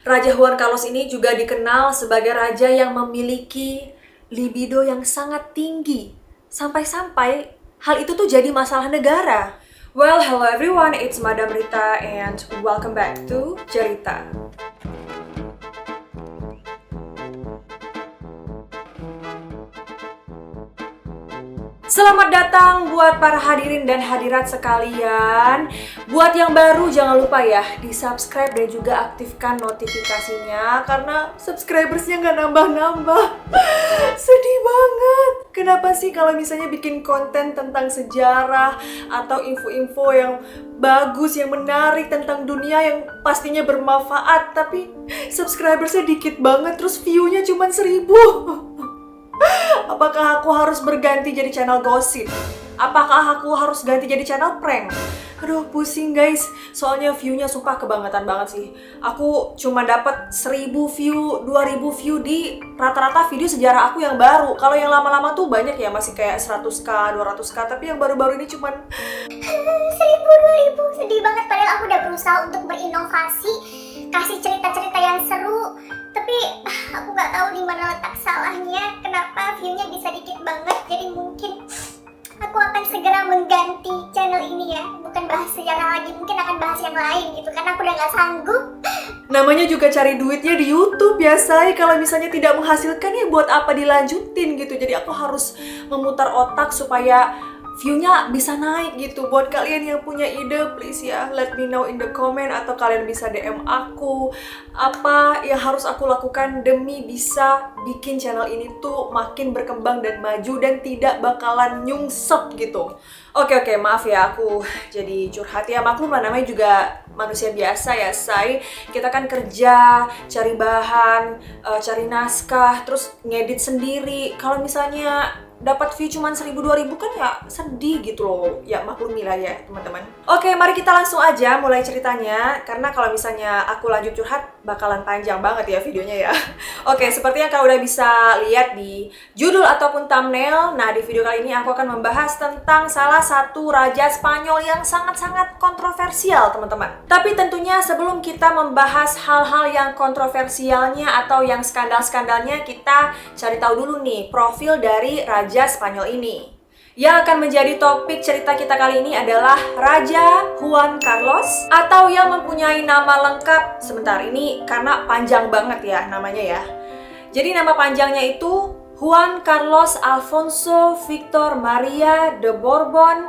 Raja Juan Carlos ini juga dikenal sebagai raja yang memiliki libido yang sangat tinggi. Sampai-sampai hal itu tuh jadi masalah negara. Well, hello everyone, it's Madam Rita and welcome back to Cerita. Selamat datang buat para hadirin dan hadirat sekalian. Buat yang baru jangan lupa ya di-subscribe dan juga aktifkan notifikasinya karena subscribersnya nggak nambah-nambah. Sedih banget. Kenapa sih kalau misalnya bikin konten tentang sejarah atau info-info yang bagus, yang menarik tentang dunia yang pastinya bermanfaat, tapi subscribersnya dikit banget, terus view-nya cuma 1000. Apakah aku harus berganti jadi channel gosip? Apakah aku harus ganti jadi channel prank? Aduh pusing guys, soalnya view-nya sumpah kebangetan banget sih. Aku cuma dapat 1000 view, 2000 view di rata-rata video sejarah aku yang baru. Kalau yang lama-lama tuh banyak ya, masih kayak 100k, 200k, tapi yang baru-baru ini cuman 1000, 2000, sedih banget. Padahal aku udah berusaha untuk berinovasi, kasih cerita-cerita yang seru, tapi aku nggak tahu di mana letak salahnya. Kenapa view-nya bisa dikit banget? Jadi mungkin aku akan segera mengganti channel ini ya. Bukan bahas sejarah lagi, mungkin akan bahas yang lain gitu. Karena aku udah nggak sanggup. namanya juga cari duitnya di YouTube ya say. Kalau misalnya tidak menghasilkan ya buat apa dilanjutin gitu. Jadi aku harus memutar otak supaya view-nya bisa naik gitu. Buat kalian yang punya ide, please ya, let me know in the comment. Atau kalian bisa DM aku apa yang harus aku lakukan demi bisa bikin channel ini tuh makin berkembang dan maju dan tidak bakalan nyungsep gitu. Oke, maaf ya aku jadi curhat ya. Maklum lah, namanya juga manusia biasa ya say. Kita kan kerja, cari bahan, cari naskah, terus ngedit sendiri. Kalau misalnya dapat view cuma 1000-2000 kan ya sedih gitu loh. Ya maklumilah ya teman-teman. Oke, mari kita langsung aja mulai ceritanya. Karena kalau misalnya aku lanjut curhat bakalan panjang banget ya videonya ya. Oke, seperti yang kau udah bisa lihat di judul ataupun thumbnail. Nah, di video kali ini aku akan membahas tentang salah satu raja Spanyol yang sangat-sangat kontroversial teman-teman. Tapi tentunya sebelum kita membahas hal-hal yang kontroversialnya atau yang skandal-skandalnya, kita cari tahu dulu nih profil dari Raja Spanyol ini. Yang akan menjadi topik cerita kita kali ini adalah Raja Juan Carlos, atau yang mempunyai nama lengkap, sebentar ini karena panjang banget ya namanya ya. Jadi nama panjangnya itu Juan Carlos Alfonso Victor Maria de Borbon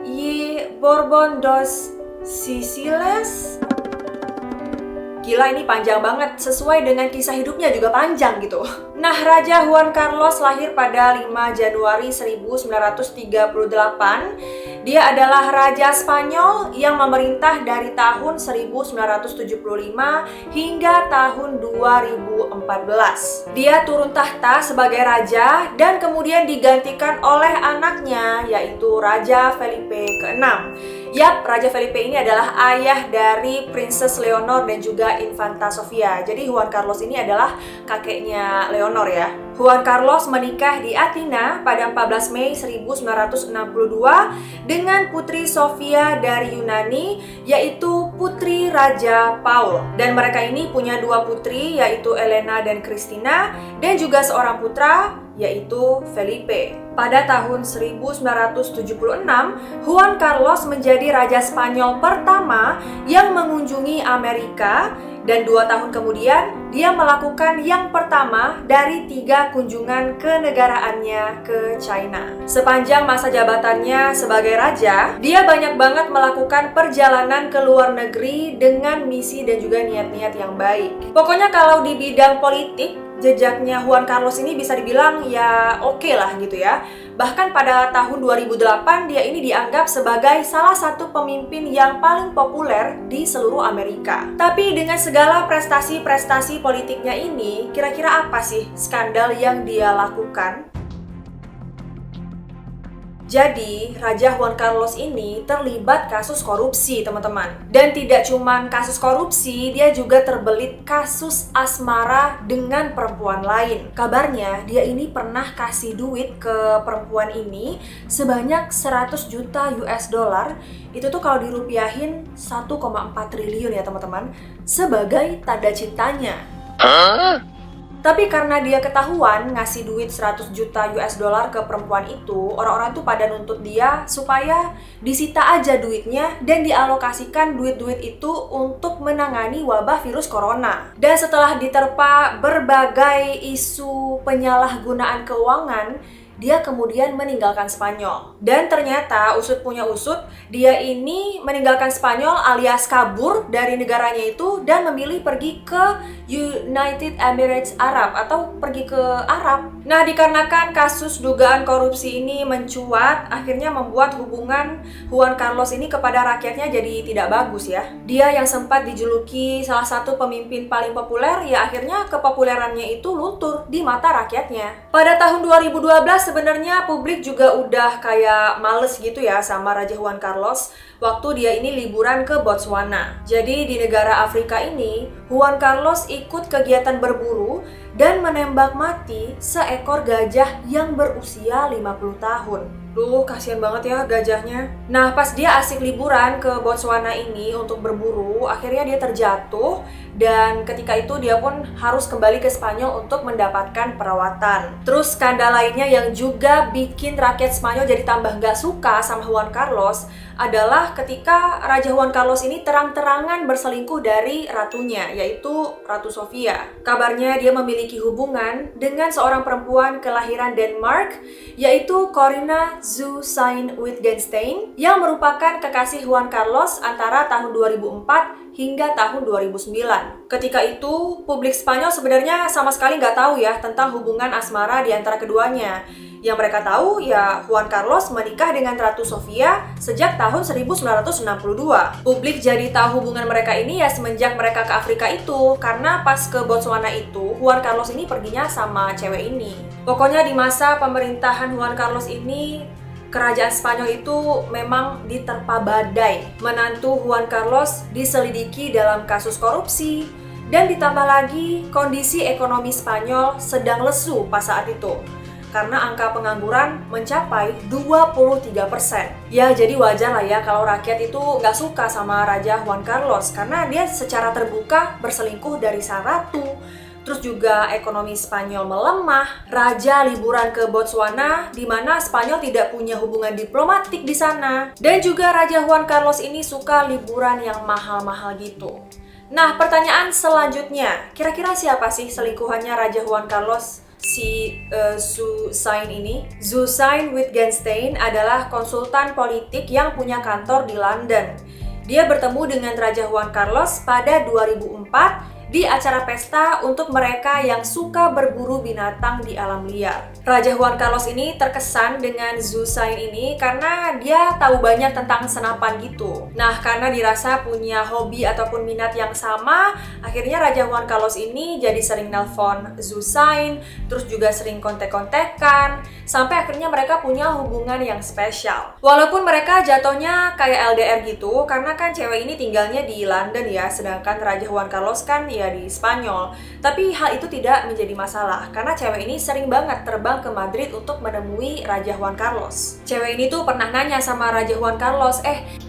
y Borbon dos Siciles. Gila, ini panjang banget, sesuai dengan kisah hidupnya juga panjang gitu. Nah, Raja Juan Carlos lahir pada 5 Januari 1938. Dia adalah Raja Spanyol yang memerintah dari tahun 1975 hingga tahun 2014. Dia turun tahta sebagai raja dan kemudian digantikan oleh anaknya, yaitu Raja Felipe ke-6. Yap, Raja Felipe ini adalah ayah dari Princess Leonor dan juga Infanta Sofia. Jadi Juan Carlos ini adalah kakeknya Leonor ya. Juan Carlos menikah di Athena pada 14 Mei 1962 dengan Putri Sofia dari Yunani, yaitu Putri Raja Paul. Dan mereka ini punya 2 putri, yaitu Elena dan Christina, dan juga seorang putra, yaitu Felipe. Pada tahun 1976, Juan Carlos menjadi Raja Spanyol pertama yang mengunjungi Amerika, dan 2 tahun kemudian dia melakukan yang pertama dari 3 kunjungan kenegaraannya ke China. Sepanjang masa jabatannya sebagai raja, dia banyak banget melakukan perjalanan ke luar negeri dengan misi dan juga niat-niat yang baik. Pokoknya kalau di bidang politik, jejaknya Juan Carlos ini bisa dibilang ya oke lah gitu ya. Bahkan pada tahun 2008 dia ini dianggap sebagai salah satu pemimpin yang paling populer di seluruh Amerika. Tapi dengan segala prestasi-prestasi politiknya ini, kira-kira apa sih skandal yang dia lakukan? Jadi, Raja Juan Carlos ini terlibat kasus korupsi, teman-teman. Dan tidak cuman kasus korupsi, dia juga terbelit kasus asmara dengan perempuan lain. Kabarnya, dia ini pernah kasih duit ke perempuan ini sebanyak 100 juta US dollar. Itu tuh kalau dirupiahin 1,4 triliun ya, teman-teman. Sebagai tanda cintanya. Tapi karena dia ketahuan ngasih duit 100 juta US dollar ke perempuan itu, orang-orang tuh pada nuntut dia supaya disita aja duitnya dan dialokasikan duit-duit itu untuk menangani wabah virus corona. Dan setelah diterpa berbagai isu penyalahgunaan keuangan, dia kemudian meninggalkan Spanyol. Dan ternyata usut punya usut, dia ini meninggalkan Spanyol alias kabur dari negaranya itu dan memilih pergi ke United Emirates Arab atau pergi ke Arab. Nah, dikarenakan kasus dugaan korupsi ini mencuat, akhirnya membuat hubungan Juan Carlos ini kepada rakyatnya jadi tidak bagus ya. Dia yang sempat dijuluki salah satu pemimpin paling populer, ya akhirnya kepopulerannya itu luntur di mata rakyatnya. Pada tahun 2012 sebenarnya publik juga udah kayak males gitu ya sama Raja Juan Carlos waktu dia ini liburan ke Botswana. Jadi di negara Afrika ini, Juan Carlos ikut kegiatan berburu dan menembak mati seekor gajah yang berusia 50 tahun. Duh, kasihan banget ya gajahnya. Nah, pas dia asik liburan ke Botswana ini untuk berburu, akhirnya dia terjatuh dan ketika itu dia pun harus kembali ke Spanyol untuk mendapatkan perawatan. Terus skandal lainnya yang juga bikin rakyat Spanyol jadi tambah gak suka sama Juan Carlos adalah ketika Raja Juan Carlos ini terang-terangan berselingkuh dari ratunya, yaitu Ratu Sofia. Kabarnya dia memiliki hubungan dengan seorang perempuan kelahiran Denmark, yaitu Corina Wittgenstein, yang merupakan kekasih Juan Carlos antara tahun 2004 hingga tahun 2009. Ketika itu, publik Spanyol sebenarnya sama sekali nggak tahu ya tentang hubungan asmara di antara keduanya. Yang mereka tahu ya Juan Carlos menikah dengan Ratu Sofia sejak tahun 1962. Publik jadi tahu hubungan mereka ini ya semenjak mereka ke Afrika itu, karena pas ke Botswana itu Juan Carlos ini perginya sama cewek ini. Pokoknya di masa pemerintahan Juan Carlos ini, kerajaan Spanyol itu memang diterpa badai. Menantu Juan Carlos diselidiki dalam kasus korupsi, dan ditambah lagi kondisi ekonomi Spanyol sedang lesu pas saat itu karena angka pengangguran mencapai 23%. Ya, jadi wajar lah ya kalau rakyat itu nggak suka sama Raja Juan Carlos karena dia secara terbuka berselingkuh dari sang ratu. Terus juga ekonomi Spanyol melemah, raja liburan ke Botswana di mana Spanyol tidak punya hubungan diplomatik di sana. Dan juga Raja Juan Carlos ini suka liburan yang mahal-mahal gitu. Nah, pertanyaan selanjutnya, kira-kira siapa sih selingkuhannya Raja Juan Carlos? Si Suzanne ini. Suzanne Wittgenstein adalah konsultan politik yang punya kantor di London. Dia bertemu dengan Raja Juan Carlos pada 2004 di acara pesta untuk mereka yang suka berburu binatang di alam liar. Raja Juan Carlos ini terkesan dengan Suzanne ini karena dia tahu banyak tentang senapan gitu. Nah, karena dirasa punya hobi ataupun minat yang sama, akhirnya Raja Juan Carlos ini jadi sering nelpon Suzanne, terus juga sering kontek-kontekan, sampai akhirnya mereka punya hubungan yang spesial. Walaupun mereka jatuhnya kayak LDR gitu, karena kan cewek ini tinggalnya di London ya, sedangkan Raja Juan Carlos kan ya di Spanyol. Tapi hal itu tidak menjadi masalah karena cewek ini sering banget terbang ke Madrid untuk menemui Raja Juan Carlos. Cewek ini tuh pernah nanya sama Raja Juan Carlos,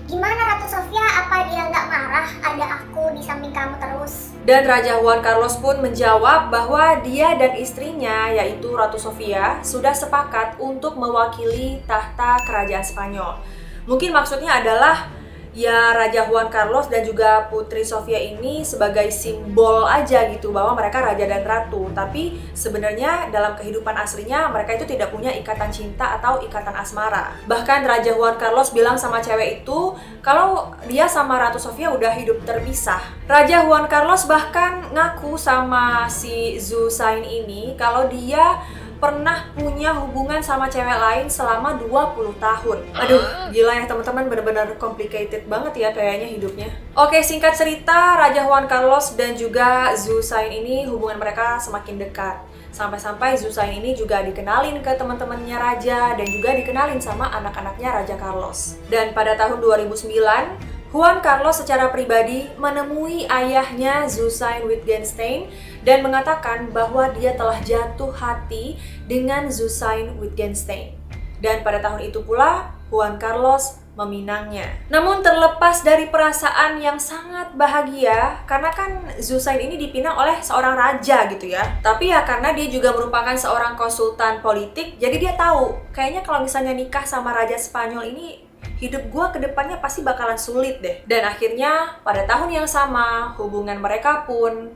gimana Ratu Sofia, apa dia nggak marah ada aku di samping kamu terus? Dan Raja Juan Carlos pun menjawab bahwa dia dan istrinya, yaitu Ratu Sofia, sudah sepakat untuk mewakili tahta kerajaan Spanyol. Mungkin maksudnya adalah ya Raja Juan Carlos dan juga Putri Sofia ini sebagai simbol aja gitu bahwa mereka raja dan ratu. Tapi sebenarnya dalam kehidupan aslinya mereka itu tidak punya ikatan cinta atau ikatan asmara. Bahkan Raja Juan Carlos bilang sama cewek itu kalau dia sama Ratu Sofia udah hidup terpisah. Raja Juan Carlos bahkan ngaku sama si Suzanne ini kalau dia pernah punya hubungan sama cewek lain selama 20 tahun. Aduh, gila ya teman-teman, bener-bener complicated banget ya kayaknya hidupnya. Oke, singkat cerita, Raja Juan Carlos dan juga Zhu Sain ini hubungan mereka semakin dekat. Sampai-sampai Zhu Sain ini juga dikenalin ke teman-temannya Raja dan juga dikenalin sama anak-anaknya Raja Carlos. Dan pada tahun 2009, Juan Carlos secara pribadi menemui ayahnya Zhu Sain Wittgenstein dan mengatakan bahwa dia telah jatuh hati dengan Zhu Sain Wittgenstein. Dan pada tahun itu pula, Juan Carlos meminangnya. Namun terlepas dari perasaan yang sangat bahagia, karena kan Zhu Sain ini dipinang oleh seorang raja gitu ya. Tapi ya karena dia juga merupakan seorang konsultan politik, jadi dia tahu kayaknya kalau misalnya nikah sama Raja Spanyol ini, hidup gue ke depannya pasti bakalan sulit deh. Dan akhirnya pada tahun yang sama, hubungan mereka pun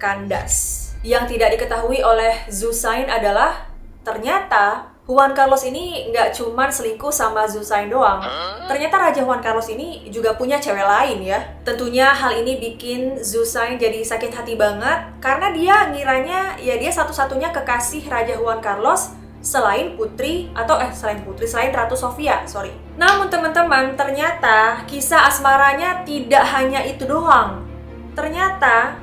kandas. Yang tidak diketahui oleh Zhu Sain adalah ternyata Juan Carlos ini nggak cuman selingkuh sama Zhu Sain doang. Ternyata Raja Juan Carlos ini juga punya cewek lain ya. Tentunya hal ini bikin Zhu Sain jadi sakit hati banget karena dia ngiranya ya dia satu-satunya kekasih Raja Juan Carlos selain Ratu Sofia, Namun teman-teman, ternyata kisah asmaranya tidak hanya itu doang. Ternyata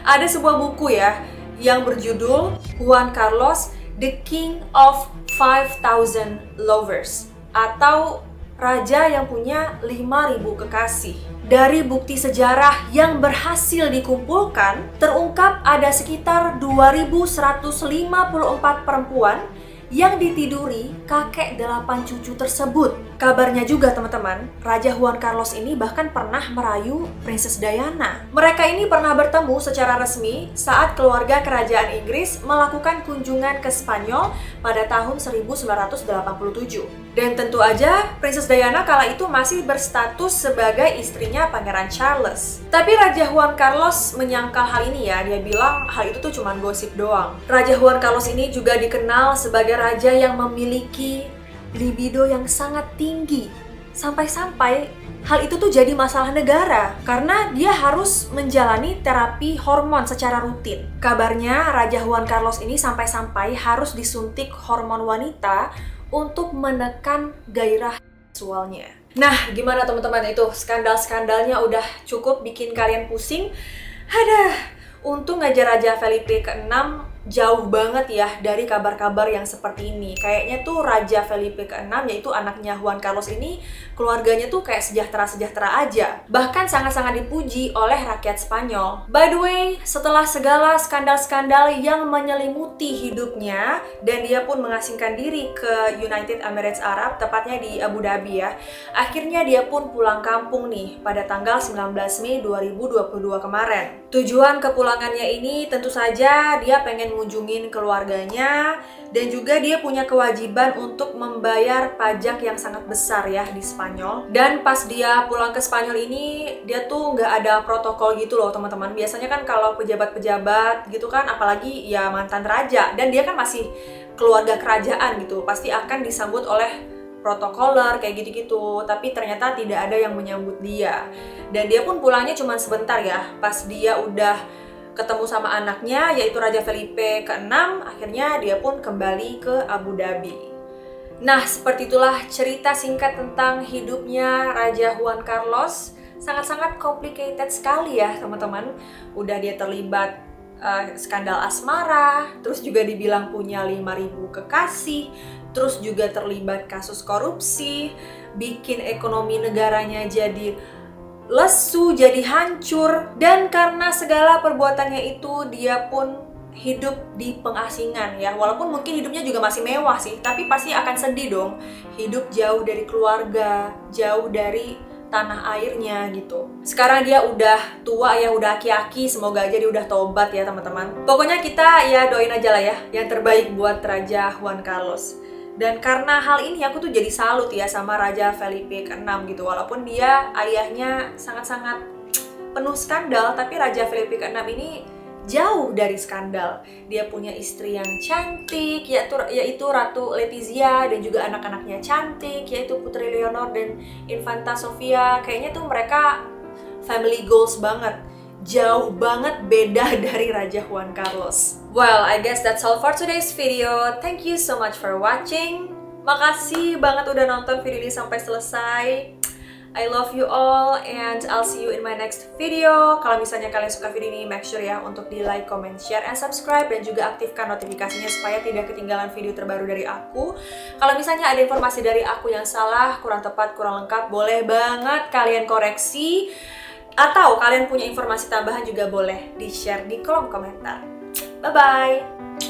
ada sebuah buku ya yang berjudul Juan Carlos, The King of 5,000 Lovers, atau Raja yang punya 5.000 kekasih. Dari bukti sejarah yang berhasil dikumpulkan, terungkap ada sekitar 2.154 perempuan yang ditiduri kakek 8 cucu tersebut. Kabarnya juga teman-teman, Raja Juan Carlos ini bahkan pernah merayu Princess Diana. Mereka ini pernah bertemu secara resmi saat keluarga kerajaan Inggris melakukan kunjungan ke Spanyol pada tahun 1987. Dan tentu aja Princess Diana kala itu masih berstatus sebagai istrinya Pangeran Charles. Tapi Raja Juan Carlos menyangkal hal ini ya, dia bilang hal itu tuh cuma gosip doang. Raja Juan Carlos ini juga dikenal sebagai raja yang memiliki libido yang sangat tinggi. Sampai-sampai hal itu tuh jadi masalah negara karena dia harus menjalani terapi hormon secara rutin. Kabarnya Raja Juan Carlos ini sampai-sampai harus disuntik hormon wanita untuk menekan gairah seksualnya. Nah, gimana teman-teman itu? Skandal-skandalnya udah cukup bikin kalian pusing. Aduh, untung aja Raja Felipe ke-6 jauh banget ya dari kabar-kabar yang seperti ini. Kayaknya tuh Raja Felipe ke-6, yaitu anaknya Juan Carlos ini, keluarganya tuh kayak sejahtera-sejahtera aja. Bahkan sangat-sangat dipuji oleh rakyat Spanyol. By the way, setelah segala skandal-skandal yang menyelimuti hidupnya, dan dia pun mengasingkan diri ke United Emirates Arab, tepatnya di Abu Dhabi ya. Akhirnya dia pun pulang kampung nih pada tanggal 19 Mei 2022 kemarin. Tujuan kepulangannya ini tentu saja dia pengen ngunjungin keluarganya, dan juga dia punya kewajiban untuk membayar pajak yang sangat besar ya di Spanyol. Dan pas dia pulang ke Spanyol ini, dia tuh nggak ada protokol gitu loh teman-teman. Biasanya kan kalau pejabat-pejabat gitu kan, apalagi ya mantan raja, dan dia kan masih keluarga kerajaan gitu, pasti akan disambut oleh protokoler kayak gitu-gitu. Tapi ternyata tidak ada yang menyambut dia. Dan dia pun pulangnya cuma sebentar ya. Pas dia udah ketemu sama anaknya, yaitu Raja Felipe ke-6, akhirnya dia pun kembali ke Abu Dhabi. Nah, seperti itulah cerita singkat tentang hidupnya Raja Juan Carlos. Sangat-sangat complicated sekali ya teman-teman. Udah dia terlibat skandal asmara, terus juga dibilang punya 5.000 kekasih, terus juga terlibat kasus korupsi, bikin ekonomi negaranya jadi lesu, jadi hancur, dan karena segala perbuatannya itu dia pun hidup di pengasingan ya. Walaupun mungkin hidupnya juga masih mewah sih, tapi pasti akan sedih dong hidup jauh dari keluarga, jauh dari tanah airnya gitu. Sekarang dia udah tua ya, udah aki-aki, semoga aja dia udah tobat ya teman-teman. Pokoknya kita ya doain aja lah ya yang terbaik buat Raja Juan Carlos. Dan karena hal ini aku tuh jadi salut ya sama Raja Felipe ke-6 gitu. Walaupun dia ayahnya sangat-sangat penuh skandal, tapi Raja Felipe ke-6 ini jauh dari skandal. Dia punya istri yang cantik, yaitu Ratu Letizia, dan juga anak-anaknya cantik, yaitu Putri Leonor dan Infanta Sofia. Kayaknya tuh mereka family goals banget. jauh banget beda dari Raja Juan Carlos. Well, I guess that's all for today's video. Thank you so much for watching. Makasih banget udah nonton video ini sampai selesai. I love you all and I'll see you in my next video. Kalau misalnya kalian suka video ini, make sure ya untuk di like, comment, share, and subscribe, dan juga aktifkan notifikasinya supaya tidak ketinggalan video terbaru dari aku. Kalau misalnya ada informasi dari aku yang salah, kurang tepat, kurang lengkap, boleh banget kalian koreksi. Atau kalian punya informasi tambahan juga boleh di-share di kolom komentar. Bye-bye!